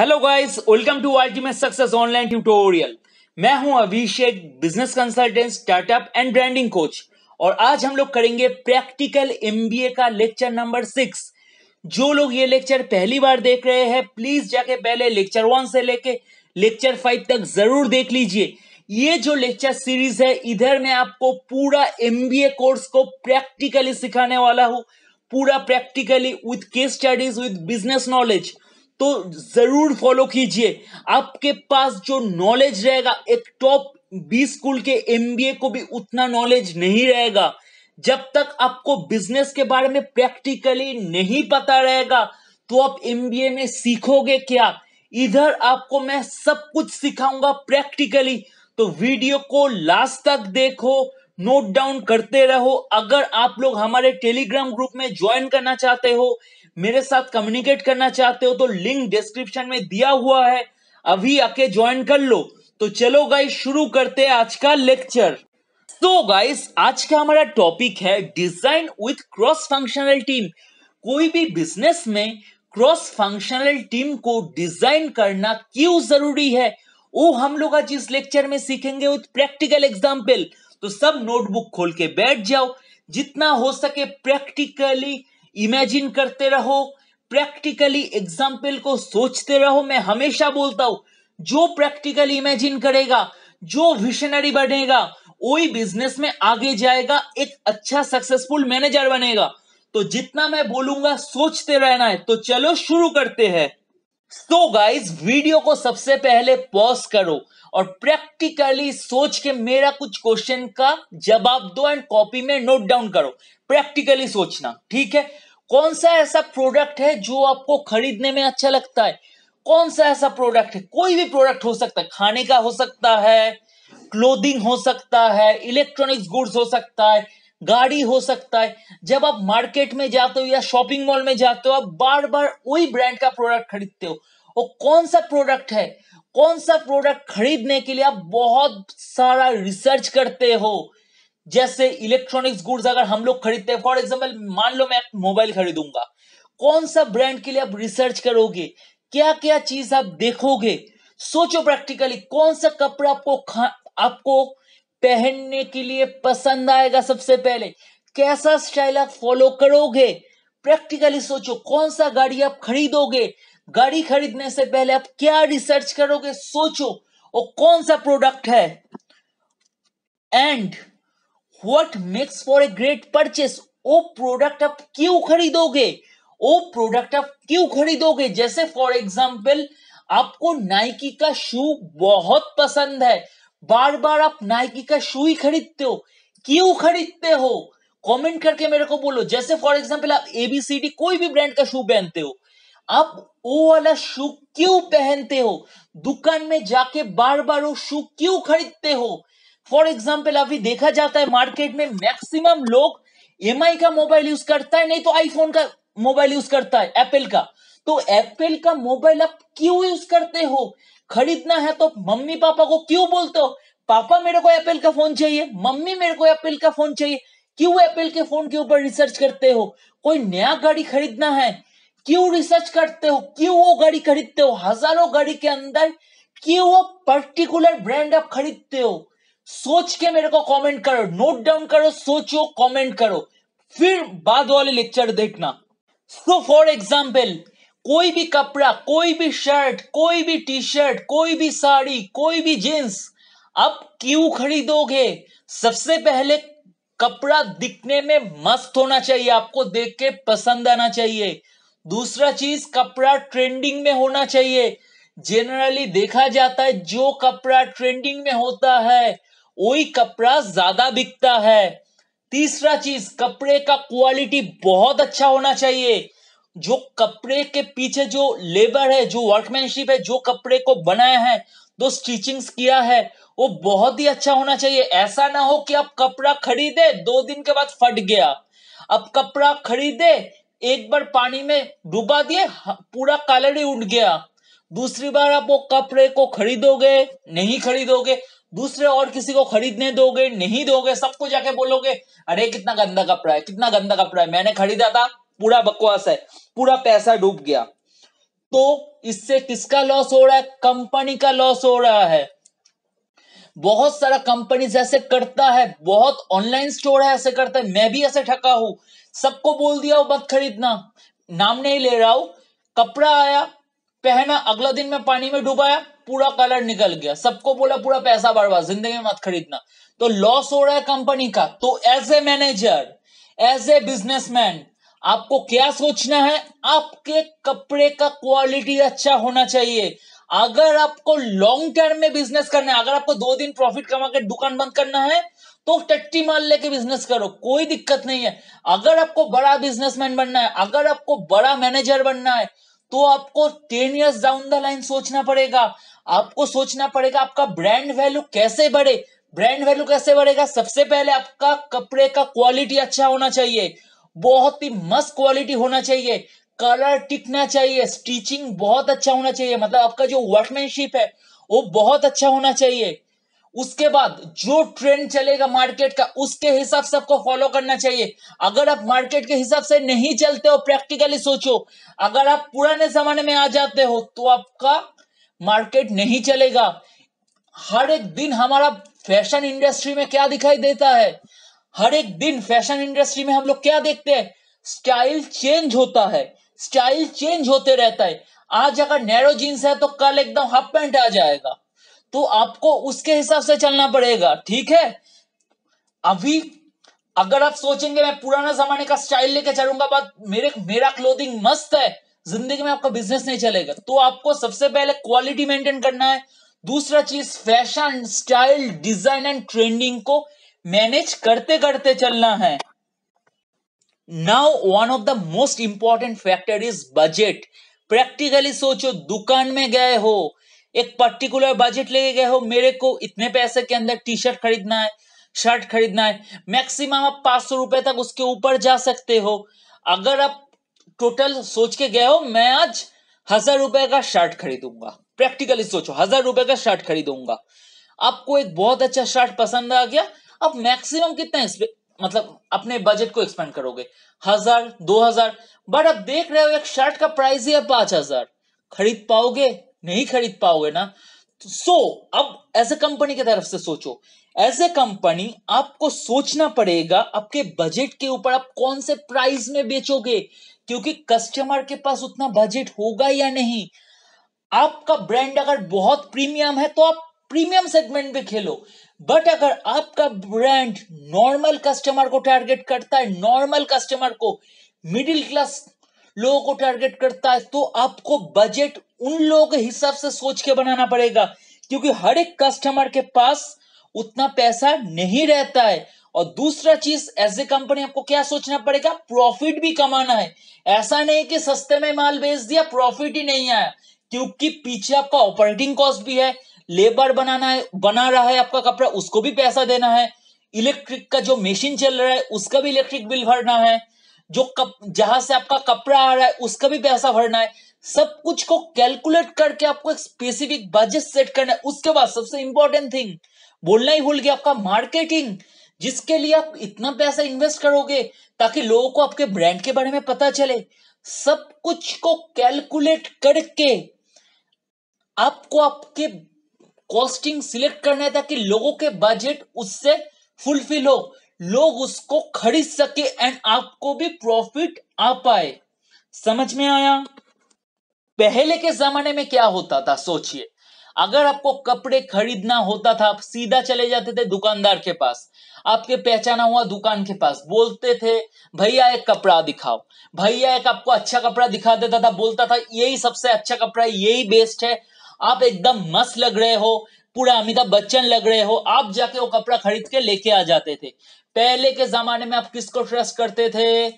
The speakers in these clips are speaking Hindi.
Hello guys, welcome to ultimate success online tutorial. मैं हूं Abhishek, business consultant, startup and branding coach. और आज हम लोग करेंगे प्रैक्टिकल एमबीए का लेक्चर नंबर 6। जो लोग ये लेक्चर पहली बार देख रहे हैं, प्लीज जाके पहले लेक्चर 1 से लेके लेक्चर 5 तक जरूर देख लीजिए। ये जो लेक्चर सीरीज है, इधर मैं आपको पूरा एमबीए कोर्स को प्रैक्टिकली सिखाने वाला हूं, पूरा practically with case studies, with business knowledge. तो जरूर फॉलो कीजिए। आपके पास जो नॉलेज रहेगा, एक टॉप 20 स्कूल के एमबीए को भी उतना नॉलेज नहीं रहेगा। जब तक आपको बिजनेस के बारे में प्रैक्टिकली नहीं पता रहेगा, तो आप एमबीए में सीखोगे क्या? इधर आपको मैं सब कुछ सिखाऊंगा प्रैक्टिकली। तो वीडियो को लास्ट तक देखो, नोट डाउन करते रहो। अगर आप लोग हमारे टेलीग्राम ग्रुप में ज्वाइन करना चाहते हो, मेरे साथ कम्युनिकेट करना चाहते हो, तो लिंक डिस्क्रिप्शन में दिया हुआ है, अभी आके ज्वाइन कर लो। तो चलो गाइस, शुरू करते हैं आज का लेक्चर। तो गाइस, आज का हमारा टॉपिक है design with cross functional team. कोई भी बिजनेस में क्रॉस फंक्शनल टीम को डिजाइन करना क्यों जरूरी है, वो हम लोग आज इस लेक्चर में सीखेंगे विथ प्रैक्टिकल एग्जांपल। तो सब नोटबुक खोल के बैठ जाओ, जितना हो सके प्रैक्टिकली इमेजिन करते रहो, प्रैक्टिकली एग्जाम्पल को सोचते रहो। मैं हमेशा बोलता हूं, जो प्रैक्टिकली इमेजिन करेगा, जो विजनरी बनेगा, वही बिजनेस में आगे जाएगा, एक अच्छा सक्सेसफुल मैनेजर बनेगा। तो जितना मैं बोलूंगा सोचते रहना है। तो चलो शुरू करते हैं। तो गाइस, वीडियो को सबसे पहले पॉज करो और प्रैक्टिकली सोच के मेरा कुछ क्वेश्चन का जवाब दो एंड कॉपी में नोट डाउन करो। प्रैक्टिकली सोचना, ठीक है? कौन सा ऐसा प्रोडक्ट है जो आपको खरीदने में अच्छा लगता है? कौन सा ऐसा प्रोडक्ट है? कोई भी प्रोडक्ट हो सकता है, खाने का हो सकता है, क्लोथिंग हो सकता है, इलेक्ट्रॉनिक्स गुड्स हो सकता है, गाड़ी हो सकता है। जब आप मार्केट में जाते हो या शॉपिंग मॉल में जाते हो, आप बार बार वही ब्रांड का प्रोडक्ट खरीदते हो। वो कौन सा प्रोडक्ट है? कौन सा प्रोडक्ट खरीदने के लिए आप बहुत सारा रिसर्च करते हो। जैसे इलेक्ट्रॉनिक्स गुड्स अगर हम लोग खरीदते हैं, फॉर एग्जाम्पल मान लो मैं मोबाइल खरीदूंगा, कौन सा ब्रांड के लिए आप रिसर्च करोगे? क्या क्या चीज आप देखोगे? सोचो प्रैक्टिकली, कौन सा कपड़ा आपको पहनने के लिए पसंद आएगा? सबसे पहले कैसा स्टाइल आप फॉलो करोगे? प्रैक्टिकली सोचो। कौन सा गाड़ी आप खरीदोगे? गाड़ी खरीदने से पहले आप क्या रिसर्च करोगे? सोचो। और कौन सा प्रोडक्ट है? And what makes for a great purchase? वो प्रोडक्ट आप क्यों खरीदोगे? वो प्रोडक्ट आप क्यों खरीदोगे? जैसे फॉर एग्जाम्पल, आपको नाइकी का शू बहुत पसंद है, बार बार आप नाइकी का शू ही खरीदते हो। क्यों खरीदते हो? कमेंट करके मेरे को बोलो। जैसे फॉर एग्जाम्पल, आप एबीसीडी कोई भी ब्रांड का शू पहनते हो, आप वो वाला शू क्यों पहनते हो? दुकान में जाके बार बार वो शू क्यों खरीदते हो? फॉर एग्जाम्पल, अभी देखा जाता है मार्केट में मैक्सिमम लोग एमआई का मोबाइल यूज करता है, नहीं तो आईफोन का मोबाइल यूज करता है, एप्पल का। तो एप्पल का मोबाइल आप क्यों यूज करते हो? खरीदना है तो मम्मी पापा को क्यों बोलते हो, पापा मेरे को एप्पल का फोन चाहिए, मम्मी मेरे को एप्पल का फोन चाहिए? क्यों एप्पल के फोन के ऊपर रिसर्च करते हो? कोई नया गाड़ी खरीदना है, क्यों रिसर्च करते हो? क्यों वो गाड़ी खरीदते हो? हजारों गाड़ी के अंदर क्यों वो पर्टिकुलर ब्रांड आप खरीदते हो? सोच के मेरे को कमेंट करो, नोट डाउन करो, सोचो, कमेंट करो, फिर बाद वाले लेक्चर देखना। सो फॉर एग्जाम्पल, कोई भी कपड़ा, कोई भी शर्ट, कोई भी टी शर्ट, कोई भी साड़ी, कोई भी जींस आप क्यों खरीदोगे? सबसे पहले कपड़ा दिखने में मस्त होना चाहिए, आपको देख के पसंद आना चाहिए। दूसरा चीज, कपड़ा ट्रेंडिंग में होना चाहिए। जनरली देखा जाता है, जो कपड़ा ट्रेंडिंग में होता है वही कपड़ा ज्यादा बिकता है। तीसरा चीज, कपड़े का क्वालिटी बहुत अच्छा होना चाहिए। जो कपड़े के पीछे जो लेबर है, जो वर्कमैनशिप है, जो कपड़े को बनाया है, जो स्टिचिंग्स किया है, वो बहुत ही अच्छा होना चाहिए। ऐसा ना हो कि आप कपड़ा खरीदे 2 दिन के बाद फट गया। अब कपड़ा खरीदे, एक बार पानी में डुबा दिए, पूरा कलर ही उड़ गया। दूसरी बार आप वो कपड़े को खरीदोगे, नहीं खरीदोगे, दूसरे और किसी को खरीदने दोगे, नहीं दोगे, सबको जाके बोलोगे अरे कितना गंदा कपड़ा है, कितना गंदा कपड़ा है, मैंने खरीदा था, पूरा बकवास है, पूरा पैसा डूब गया। तो इससे किसका लॉस हो रहा है? कंपनी का लॉस हो रहा है। बहुत सारा कंपनीज ऐसे करता है, बहुत ऑनलाइन स्टोर है ऐसे करता है, मैं भी ऐसे ठगा हूं। सबको बोल दिया मत खरीदना, नाम नहीं ले रहा हूं, कपड़ा आया, पहना, अगला दिन में पानी में डुबाया, पूरा कलर निकल गया, सबको बोला पूरा पैसा बर्बाद, जिंदगी में मत खरीदना। तो लॉस हो रहा है कंपनी का। तो as a manager, as a businessman, आपको क्या सोचना है? आपके कपड़े का क्वालिटी अच्छा होना चाहिए। अगर आपको लॉन्ग टर्म में बिजनेस करना है, अगर आपको 2 दिन प्रॉफिट कमा के दुकान बंद करना है, तो टट्टी माल लेके बिजनेस करो, कोई दिक्कत नहीं है। अगर आपको बड़ा बिजनेसमैन बनना है, अगर आपको बड़ा मैनेजर बनना है, तो आपको 10 years डाउन द लाइन सोचना पड़ेगा। आपको सोचना पड़ेगा आपका ब्रांड वैल्यू कैसे बढ़े। ब्रांड वैल्यू कैसे बढ़ेगा? सबसे पहले आपका कपड़े का क्वालिटी अच्छा होना चाहिए, बहुत ही मस्त क्वालिटी होना चाहिए, कलर टिकना चाहिए, स्टिचिंग बहुत अच्छा होना चाहिए, मतलब आपका जो वर्कमैनशिप है वो बहुत अच्छा होना चाहिए। उसके बाद जो ट्रेंड चलेगा मार्केट का, उसके हिसाब से आपको फॉलो करना चाहिए। अगर आप मार्केट के हिसाब से नहीं चलते हो, प्रैक्टिकली सोचो, अगर आप पुराने जमाने में आ जाते हो तो आपका मार्केट नहीं चलेगा। हर एक दिन हमारा फैशन इंडस्ट्री में क्या दिखाई देता है? हर एक दिन फैशन इंडस्ट्री में हम लोग क्या देखते हैं? स्टाइल चेंज होता है, स्टाइल चेंज होते रहता है। आज अगर नैरो जीन्स है तो कल एकदम हाफ पैंट आ जाएगा, तो आपको उसके हिसाब से चलना पड़ेगा, ठीक है। अभी अगर आप सोचेंगे मैं पुराना जमाने का स्टाइल लेके चलूंगा, बात मेरा क्लोथिंग मस्त है, जिंदगी में आपका बिजनेस नहीं चलेगा। तो आपको सबसे पहले क्वालिटी मेंटेन करना है। दूसरा चीज, fashion, style, design and trending को मैनेज करते करते चलना है। Now one of the most important factor is budget. Practically सोचो, दुकान में गए हो, एक पर्टिकुलर बजट लेके गए हो, मेरे को इतने पैसे के अंदर टी शर्ट खरीदना है, शर्ट खरीदना है, मैक्सिमम आप 500 रुपए तक उसके ऊपर जा सकते हो। अगर आप टोटल सोच के गए हो मैं आज 1000 रुपए का शर्ट खरीदूंगा, प्रैक्टिकली सोचो 1000 रुपए का शर्ट खरीदूंगा, आपको एक बहुत अच्छा शर्ट पसंद आ गया, आप मैक्सिमम कितना मतलब अपने बजट को एक्सपेंड करोगे? 1000, 2000। बट अब देख रहे हो एक शर्ट का प्राइस ही है 5000, खरीद पाओगे? नहीं खरीद पाओगे ना। सो अब एज ए कंपनी की तरफ से सोचो, एज ए कंपनी आपको सोचना पड़ेगा आपके बजट के ऊपर आप कौन से प्राइस में बेचोगे, क्योंकि कस्टमर के पास उतना बजट होगा या नहीं। आपका ब्रांड अगर बहुत प्रीमियम है तो आप प्रीमियम सेगमेंट में खेलो, बट अगर आपका ब्रांड नॉर्मल कस्टमर को टारगेट करता है, नॉर्मल कस्टमर को, मिडिल क्लास लोगों को टारगेट करता है, तो आपको बजट उन लोगों के हिसाब से सोच के बनाना पड़ेगा, क्योंकि हर एक कस्टमर के पास उतना पैसा नहीं रहता है। और दूसरा चीज, एज ए कंपनी आपको क्या सोचना पड़ेगा? प्रॉफिट भी कमाना है। ऐसा नहीं कि सस्ते में माल बेच दिया प्रॉफिट ही नहीं आया, क्योंकि पीछे आपका ऑपरेटिंग कॉस्ट भी है, लेबर बनाना है, बना रहा है आपका कपड़ा, उसको भी पैसा देना है, इलेक्ट्रिक का जो मशीन चल रहा है उसका भी इलेक्ट्रिक बिल भरना है, जो जहां से आपका कपड़ा आ रहा है उसका भी पैसा भरना है। सब कुछ को कैलकुलेट करके आपको एक स्पेसिफिक बजट सेट करना है। उसके बाद सबसे इंपॉर्टेंट थिंग बोलना ही भूल गया, आपका मार्केटिंग, जिसके लिए आप इतना पैसा इन्वेस्ट करोगे ताकि लोगों को आपके ब्रांड के बारे में पता चले। सब कुछ को कैलकुलेट करके आपको आपके कॉस्टिंग सिलेक्ट करना है, ताकि लोगों के बजट उससे फुलफिल हो, लोग उसको खरीद सके एंड आपको भी प्रॉफिट आ पाए। समझ में आया? पहले के जमाने में क्या होता था, सोचिए, अगर आपको कपड़े खरीदना होता था आप सीधा चले जाते थे दुकानदार के पास, आपके पहचाना हुआ दुकान के पास, बोलते थे भैया एक कपड़ा दिखाओ, भैया एक आपको अच्छा कपड़ा दिखा देता था, बोलता था यही सबसे अच्छा कपड़ा है, यही बेस्ट है, आप एकदम मस्त लग रहे हो, पूरा अमिताभ बच्चन लग रहे हो, आप जाके वो कपड़ा खरीद के लेके आ जाते थे। पहले के जमाने में आप किसको ट्रस्ट करते थे?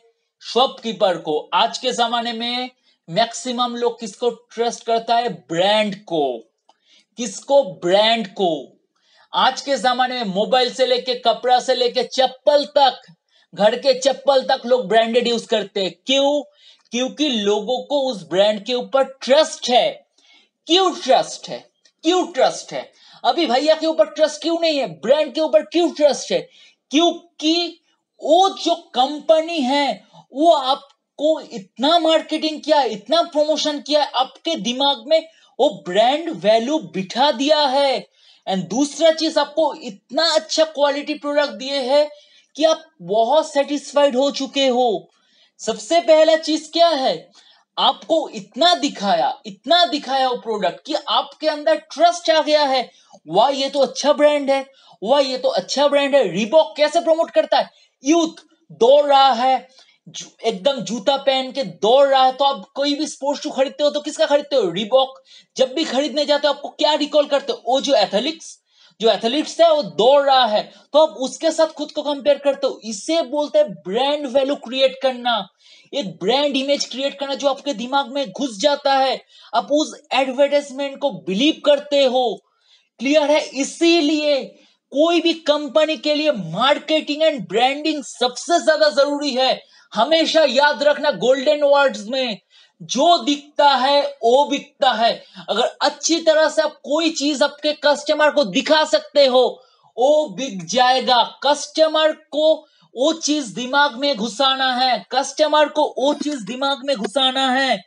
शॉपकीपर को। आज के जमाने में मैक्सिमम लोग किसको ट्रस्ट करता है? ब्रांड को। किसको? ब्रांड को। आज के जमाने में मोबाइल से लेके, कपड़ा से लेके, चप्पल तक, घर के चप्पल तक लोग ब्रांडेड यूज करते हैं। क्यों? क्योंकि लोगों को उस ब्रांड के ऊपर ट्रस्ट है। क्यों ट्रस्ट है? क्यों ट्रस्ट है? अभी भैया के ऊपर ट्रस्ट क्यों नहीं है? ब्रांड के ऊपर क्यों ट्रस्ट है? क्योंकि वो जो कंपनी है वो आपको आपको इतना मार्केटिंग किया, इतना प्रमोशन किया, आपके दिमाग में वो ब्रांड वैल्यू बिठा दिया है। एंड दूसरा चीज, आपको इतना अच्छा क्वालिटी प्रोडक्ट दिए है कि आप बहुत सेटिस्फाइड हो चुके हो। सबसे पहला चीज क्या है, आपको इतना दिखाया वो प्रोडक्ट कि आपके अंदर ट्रस्ट आ गया है। वाह ये तो अच्छा ब्रांड है, वाह ये तो अच्छा ब्रांड है। रीबॉक कैसे प्रमोट करता है, यूथ दौड़ रहा है, एकदम जूता पहन के दौड़ रहा है, तो आप कोई भी स्पोर्ट्स शू खरीदते हो तो किसका खरीदते हो, रीबॉक। जब भी खरीदने जाते हो आपको क्या रिकॉल करते हो, वो जो एथलीट्स है वो दौड़ रहा है, तो आप उसके साथ खुद को कंपेयर करते हो। इसे बोलते हैं ब्रांड वैल्यू क्रिएट करना, एक ब्रांड इमेज क्रिएट करना जो आपके दिमाग में घुस जाता है, आप उस एडवर्टाइजमेंट को बिलीव करते हो। क्लियर है। इसीलिए कोई भी कंपनी के लिए मार्केटिंग एंड ब्रांडिंग सबसे ज्यादा जरूरी है। हमेशा याद रखना, गोल्डन वर्ड्स में जो दिखता है वो बिकता है। अगर अच्छी तरह से आप कोई चीज आपके कस्टमर को दिखा सकते हो, वो बिक जाएगा। कस्टमर को वो चीज दिमाग में घुसाना है, कस्टमर को वो चीज दिमाग में घुसाना है।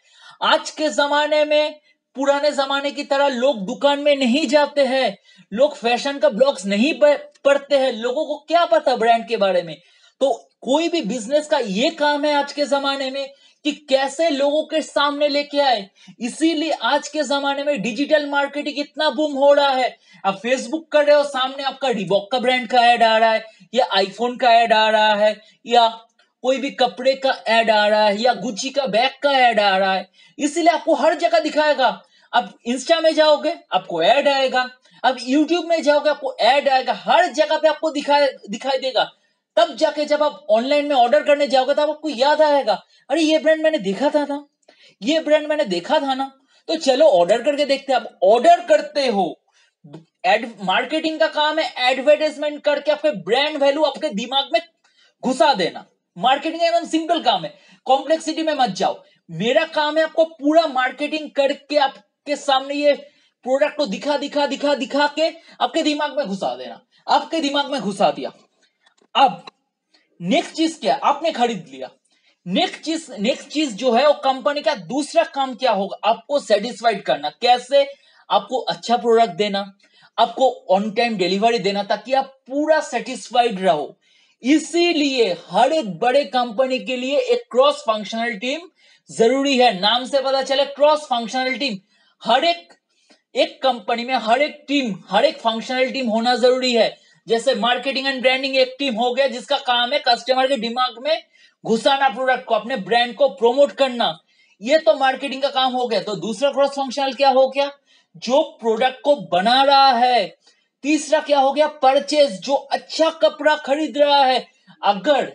आज के जमाने में पुराने जमाने की तरह लोग दुकान में नहीं जाते हैं, लोग फैशन का ब्लॉग्स नहीं पढ़ते हैं, लोगों को क्या पता ब्रांड के बारे में। तो कोई भी बिजनेस का ये काम है आज के जमाने में कि कैसे लोगों के सामने लेके आए। इसीलिए आज के जमाने में डिजिटल मार्केटिंग इतना बूम हो रहा है। आप फेसबुक कर रहे हो, सामने आपका रिबॉक का ब्रांड का ऐड आ रहा है, या आईफोन का ऐड आ रहा है, या कोई भी कपड़े का ऐड आ रहा है, या गुच्ची का बैग का ऐड आ रहा है। इसीलिए आपको हर जगह दिखाएगा। अब इंस्टा में जाओगे आपको ऐड आएगा, अब यूट्यूब में जाओगे आपको ऐड आएगा, हर जगह पे आपको दिखाई देगा। तब जाके जब आप ऑनलाइन में ऑर्डर करने जाओगे तब आपको याद आएगा, अरे ये ब्रांड मैंने देखा था ना, ये ब्रांड मैंने देखा था ना, तो चलो ऑर्डर करके देखते हैं। आप ऑर्डर करते हो, एड मार्केटिंग का काम है एडवर्टाइजमेंट करके आपके ब्रांड वैल्यू आपके दिमाग में घुसा देना। मार्केटिंग एकदम सिंपल काम है, कॉम्प्लेक्सिटी में मत जाओ। मेरा काम है आपको पूरा मार्केटिंग करके आपके सामने ये प्रोडक्ट को दिखा दिखा दिखा दिखा के आपके दिमाग में घुसा देना। आपके दिमाग में घुसा दिया। अब नेक्स्ट चीज क्या, आपने खरीद लिया। नेक्स्ट चीज जो है वो कंपनी का दूसरा काम क्या होगा, आपको सेटिस्फाइड करना। कैसे, आपको अच्छा प्रोडक्ट देना, आपको ऑन टाइम डिलीवरी देना, ताकि आप पूरा सेटिस्फाइड रहो। इसीलिए हर एक बड़े कंपनी के लिए एक क्रॉस फंक्शनल टीम जरूरी है। नाम से पता चले क्रॉस फंक्शनल टीम। हर एक कंपनी में हर एक फंक्शनल टीम होना जरूरी है। जैसे मार्केटिंग एंड ब्रांडिंग एक टीम हो गया जिसका काम है कस्टमर के दिमाग में घुसाना प्रोडक्ट को, अपने ब्रांड को प्रमोट करना। ये तो मार्केटिंग का काम हो गया। तो दूसरा क्रॉस फंक्शनल क्या हो गया, जो प्रोडक्ट को बना रहा है। तीसरा क्या हो गया, परचेज, जो अच्छा कपड़ा खरीद रहा है। अगर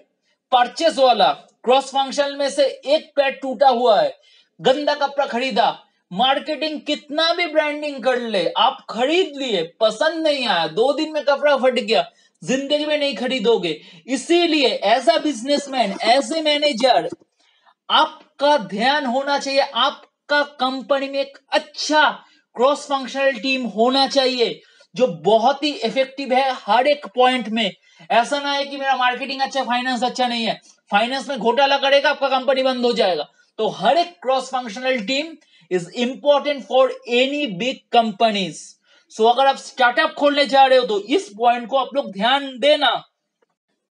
परचेज वाला क्रॉस फंक्शनल में से एक पैर टूटा हुआ है, गंदा कपड़ा खरीदा, मार्केटिंग कितना भी ब्रांडिंग कर ले, आप खरीद लिए, पसंद नहीं आया, 2 दिन में कपड़ा फट गया, जिंदगी में नहीं खरीदोगे। इसीलिए as a businessman, as a manager, आपका ध्यान होना चाहिए, आपका कंपनी में एक अच्छा क्रॉस फंक्शनल टीम होना चाहिए जो बहुत ही इफेक्टिव है हर एक पॉइंट में। ऐसा ना है कि मेरा मार्केटिंग अच्छा, फाइनेंस अच्छा नहीं है, फाइनेंस में घोटाला करेगा आपका कंपनी बंद हो जाएगा। तो हर एक cross functional team is important for any big companies. So अगर आप स्टार्टअप खोलने जा रहे हो तो इस पॉइंट को आप लोग ध्यान देना।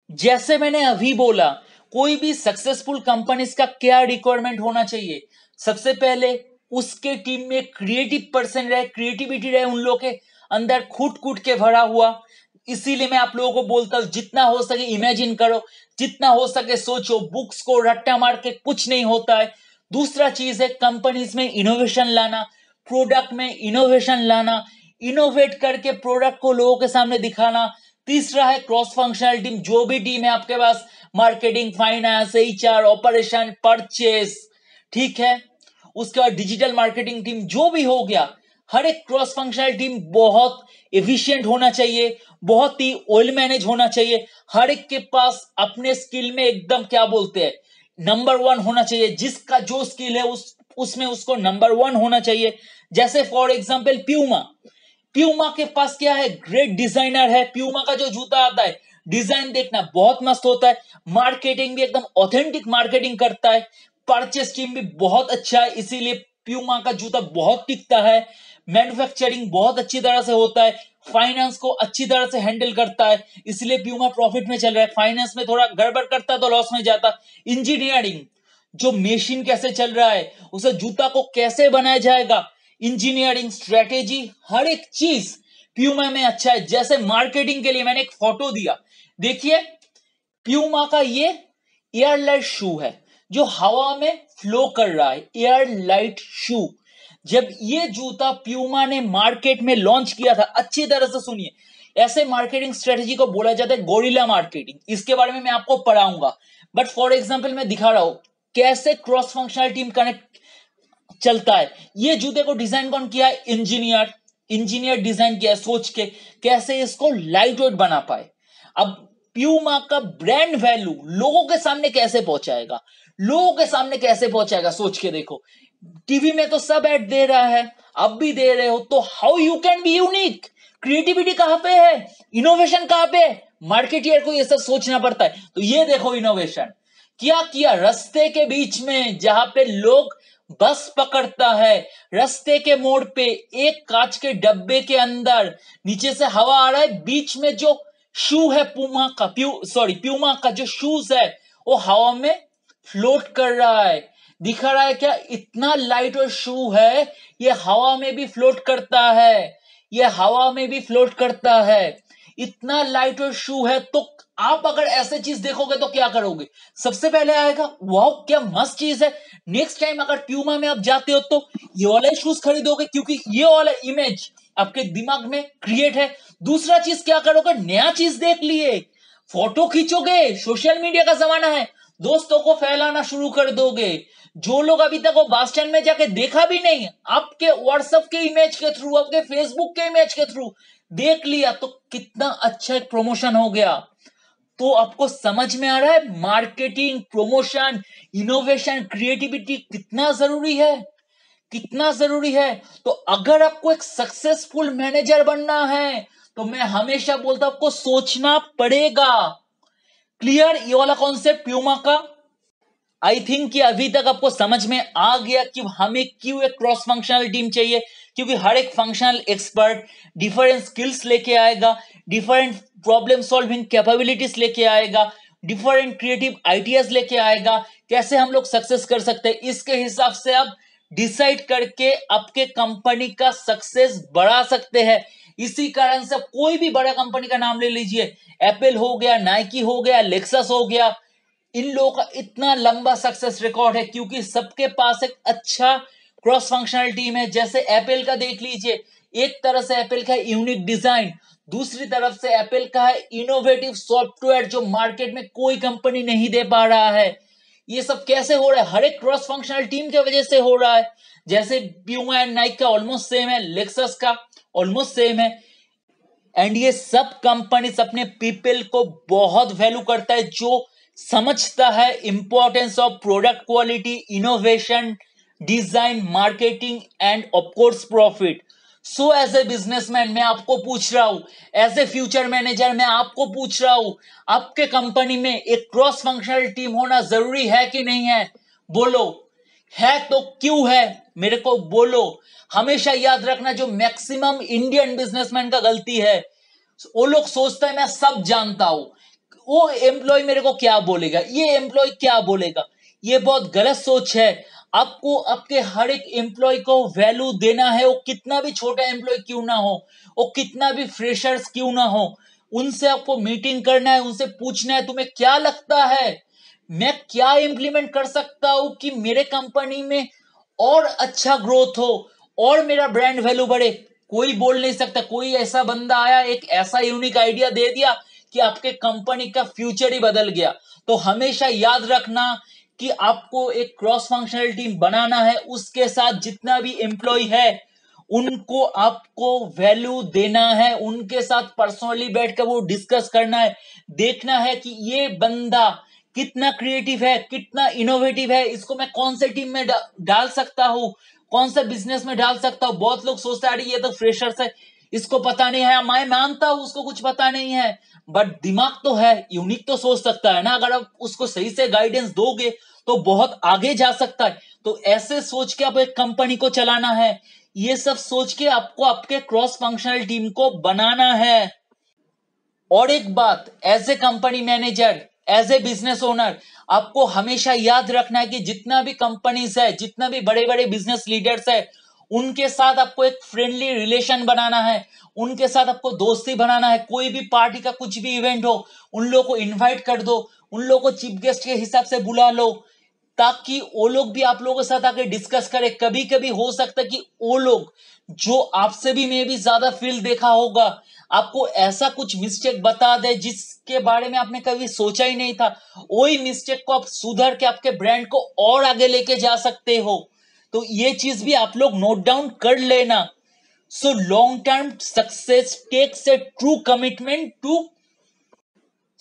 जैसे मैंने अभी बोला, कोई भी सक्सेसफुल कंपनीज का क्या रिक्वायरमेंट होना चाहिए, सबसे पहले उसके टीम में क्रिएटिव पर्सन रहे, क्रिएटिविटी रहे उन लोगों के अंदर कूट कूट के भरा हुआ। इसीलिए मैं आप लोगों को बोलता हूं जितना हो सके इमेजिन करो, जितना हो सके सोचो, बुक्स को रट्टा मार के कुछ नहीं होता है। दूसरा चीज है कंपनीज में इनोवेशन लाना, प्रोडक्ट में इनोवेशन लाना, इनोवेट करके प्रोडक्ट को लोगों के सामने दिखाना। तीसरा है क्रॉस फंक्शनल टीम, जो भी टीम है आपके पास, marketing, finance, HR, operation, purchase, ठीक है। उसके बाद डिजिटल मार्केटिंग टीम, जो भी हो गया, हर एक क्रॉस फंक्शनल टीम बहुत एफिशिएंट होना चाहिए, बहुत ही वेल मैनेज होना चाहिए। हर एक के पास अपने स्किल में एकदम क्या बोलते हैं नंबर 1 होना चाहिए। जिसका जो स्किल है उसमें उसको नंबर 1 होना चाहिए। जैसे फॉर एग्जांपल प्यूमा के पास क्या है, ग्रेट डिजाइनर है। प्यूमा का जो जूता आता है, डिजाइन देखना बहुत मस्त होता है, मार्केटिंग भी एकदम ऑथेंटिक मार्केटिंग करता है, परचेस टीम भी बहुत अच्छा है, इसीलिए प्यूमा का जूता बहुत टिकता है। मैन्युफैक्चरिंग बहुत अच्छी तरह से होता है, फाइनेंस को अच्छी तरह से हैंडल करता है, इसलिए प्यूमा प्रॉफिट में चल रहा है। फाइनेंस में थोड़ा गड़बड़ करता तो लॉस में जाता। इंजीनियरिंग, जो मशीन कैसे चल रहा है, उसे जूता को कैसे बनाया जाएगा, इंजीनियरिंग स्ट्रेटेजी, हर एक चीज प्यूमा में अच्छा है। जैसे मार्केटिंग के लिए मैंने एक फोटो दिया, देखिए प्यूमा का ये एयरलाइट शू है जो हवा में फ्लो कर रहा है, एयरलाइट शू। जब ये जूता प्यूमा ने मार्केट में लॉन्च किया था, अच्छी तरह से सुनिए, ऐसे मार्केटिंग स्ट्रेटेजी को बोला जाता है गोरिल्ला मार्केटिंग। इसके बारे में मैं आपको पढ़ाऊंगा, बट फॉर एग्जांपल मैं दिखा रहा हूं कैसे क्रॉस फंक्शनल टीम कनेक्ट चलता है। ये जूते को डिजाइन कौन किया है? इंजीनियर डिजाइन किया है सोच के कैसे इसको लाइट वेट बना पाए। अब प्यूमा का ब्रांड वैल्यू लोगों के सामने कैसे पहुंचाएगा, सोच के देखो। टीवी में तो सब ऐड दे रहा है, अब भी दे रहे हो, तो how you can be unique? Creativity कहां पे है, इनोवेशन कहां पे है? मार्केटियर को ये सब सोचना पड़ता है। तो ये देखो इनोवेशन क्या किया, रास्ते के बीच में जहां पे लोग बस पकड़ता है, रास्ते के मोड़ पे एक कांच के डब्बे के अंदर नीचे से हवा आ रहा है, बीच में जो शू है प्यूमा का जो शूज है वो हवा में फ्लोट कर रहा है। दिखा रहा है क्या? इतना लाइट और शू है, ये हवा में भी फ्लोट करता है, इतना लाइट और शू है। तो आप अगर ऐसे चीज देखोगे तो क्या करोगे? सबसे पहले आएगा वाओ क्या मस्त चीज है। नेक्स्ट टाइम अगर प्यूमा में आप जाते हो तो ये वाला शूज खरीदोगे, क्योंकि ये वाला इमेज आपके दिमाग में क्रिएट है। दूसरा चीज क्या करोगे? नया चीज देख लिए, फोटो खींचोगे, सोशल मीडिया का जमाना है, दोस्तों को फैलाना शुरू कर दोगे। जो लोग अभी तक वो बस स्टैंड में जाके देखा भी नहीं, आपके व्हाट्सएप के इमेज के थ्रू, आपके फेसबुक के इमेज के थ्रू देख लिया, तो कितना अच्छा एक प्रमोशन हो गया। तो आपको समझ में आ रहा है मार्केटिंग, प्रमोशन, इनोवेशन, क्रिएटिविटी कितना जरूरी है। तो अगर आपको एक सक्सेसफुल मैनेजर बनना है तो मैं हमेशा बोलता हूं आपको सोचना पड़ेगा। क्लियर ये वाला कॉन्सेप्ट प्यूमा का? आई थिंक कि अभी तक आपको समझ में आ गया कि हमें क्यों एक क्रॉस फंक्शनल टीम चाहिए। क्योंकि हर एक फंक्शनल एक्सपर्ट डिफरेंट स्किल्स लेके आएगा, डिफरेंट प्रॉब्लम सॉल्विंग कैपेबिलिटीज लेके आएगा, डिफरेंट क्रिएटिव आइडियाज लेके आएगा। कैसे हम लोग सक्सेस कर सकते हैं, इसके हिसाब से आप डिसाइड करके आपके कंपनी का सक्सेस बढ़ा सकते हैं। इसी कारण से कोई भी बड़ा कंपनी का नाम ले लीजिए, एप्पल हो गया, नाइकी हो गया, लेक्सस हो गया, इन लोगों का इतना लंबा सक्सेस रिकॉर्ड है क्योंकि सबके पास एक अच्छा क्रॉस फंक्शनल टीम है। जैसे एप्पल का देख लीजिए, एक तरह से एप्पल का यूनिक डिजाइन, दूसरी तरफ से एप्पल का है इनोवेटिव सॉफ्टवेयर जो मार्केट में कोई कंपनी नहीं दे पा रहा है। ये सब कैसे हो रहा है? हर एक क्रॉस फंक्शनल टीम की वजह से हो रहा है। जैसे प्यूमा एंड नाइक का ऑलमोस्ट सेम है, लेक्सस का ऑलमोस्ट सेम है, एंड ये सब कंपनीज अपने पीपल को बहुत वैल्यू करता है, जो समझता है importance of product quality, innovation, design, marketing and of course profit. So as a businessman मैं आपको पूछ रहा हूं, एज ए फ्यूचर मैनेजर मैं आपको पूछ रहा हूं, आपके कंपनी में एक क्रॉस फंक्शनल टीम होना जरूरी है कि नहीं है? बोलो, है तो क्यों है? मेरे को बोलो। हमेशा याद रखना, जो मैक्सिमम इंडियन बिजनेसमैन का गलती है, वो लोग सोचता है मैं सब जानता हूं, वो एम्प्लॉय मेरे को क्या बोलेगा, ये एम्प्लॉय क्या बोलेगा। ये बहुत गलत सोच है। आपको आपके हर एक एम्प्लॉय को वैल्यू देना है, वो कितना भी छोटा एम्प्लॉय क्यों ना हो, वो कितना भी फ्रेशर्स क्यों ना हो, उनसे आपको मीटिंग करना है, उनसे पूछना है तुम्हें क्या लगता है मैं क्या इंप्लीमेंट कर सकता हूं कि मेरे कंपनी में और अच्छा ग्रोथ हो और मेरा ब्रांड वैल्यू बढ़े। कोई बोल नहीं सकता, कोई ऐसा बंदा आया एक ऐसा यूनिक आइडिया दे दिया कि आपके कंपनी का फ्यूचर ही बदल गया। तो हमेशा याद रखना कि आपको एक क्रॉस फंक्शनल टीम बनाना है, उसके साथ जितना भी एम्प्लॉय है उनको आपको वैल्यू देना है, उनके साथ पर्सनली बैठकर वो डिस्कस करना है, देखना है कि ये बंदा कितना क्रिएटिव है, कितना इनोवेटिव है, इसको मैं कौन से टीम में डाल सकता हूं, कौन सा बिजनेस में डाल सकता हूं। बहुत लोग सोचते हैं अरे ये तो फ्रेशर्स है, इसको पता नहीं है। मैं मानता हूं उसको कुछ पता नहीं है, बट दिमाग तो है, यूनिक तो सोच सकता है ना। अगर आप उसको सही से गाइडेंस दोगे तो बहुत आगे जा सकता है। तो ऐसे सोच के आप एक कंपनी को चलाना है, ये सब सोच के आपको आपके क्रॉस फंक्शनल टीम को बनाना है। और एक बात, as a company manager, as a business owner, आपको हमेशा याद रखना है कि जितना भी कंपनीज है, जितना भी बड़े बड़े बिजनेस लीडर्स है, उनके साथ आपको एक फ्रेंडली रिलेशन बनाना है, उनके साथ आपको दोस्ती बनाना है। कोई भी पार्टी का कुछ भी इवेंट हो, उन लोगों को इनवाइट कर दो, उन लोगों को चीफ गेस्ट के हिसाब से बुला लो, ताकि वो लोग भी आप लोगों के साथ आके डिस्कस करें। कभी कभी हो सकता है कि वो लोग जो आपसे भी मे भी ज्यादा फील्ड देखा होगा, आपको ऐसा कुछ मिस्टेक बता दे जिसके बारे में आपने कभी सोचा ही नहीं था। वही मिस्टेक को आप सुधर के आपके ब्रांड को और आगे लेके जा सकते हो। तो ये चीज भी आप लोग नोट डाउन कर लेना। So long term success takes a true commitment to.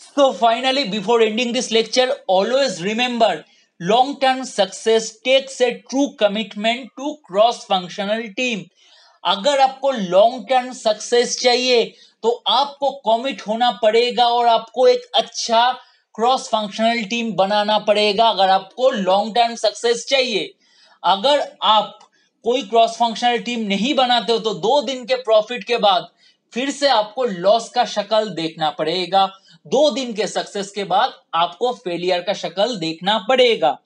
So finally, before ending this lecture, always remember, long-term success takes a true commitment to cross-functional team. अगर आपको लॉन्ग टर्म सक्सेस चाहिए तो आपको कमिट होना पड़ेगा और आपको एक अच्छा क्रॉस फंक्शनल टीम बनाना पड़ेगा। अगर आपको लॉन्ग टर्म सक्सेस चाहिए, अगर आप कोई क्रॉस फंक्शनल टीम नहीं बनाते हो तो 2 दिन के प्रॉफिट के बाद फिर से आपको लॉस का शक्ल देखना पड़ेगा। 2 दिन के सक्सेस के बाद आपको फेलियर का शक्ल देखना पड़ेगा।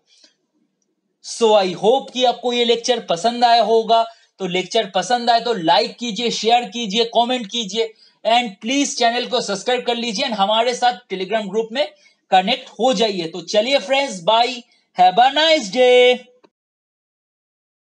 सो आई होप कि आपको ये लेक्चर पसंद आया होगा। तो लेक्चर पसंद आए तो लाइक कीजिए, शेयर कीजिए, कमेंट कीजिए एंड प्लीज चैनल को सब्सक्राइब कर लीजिए एंड हमारे साथ टेलीग्राम ग्रुप में कनेक्ट हो जाइए। तो चलिए friends, bye, have a nice day.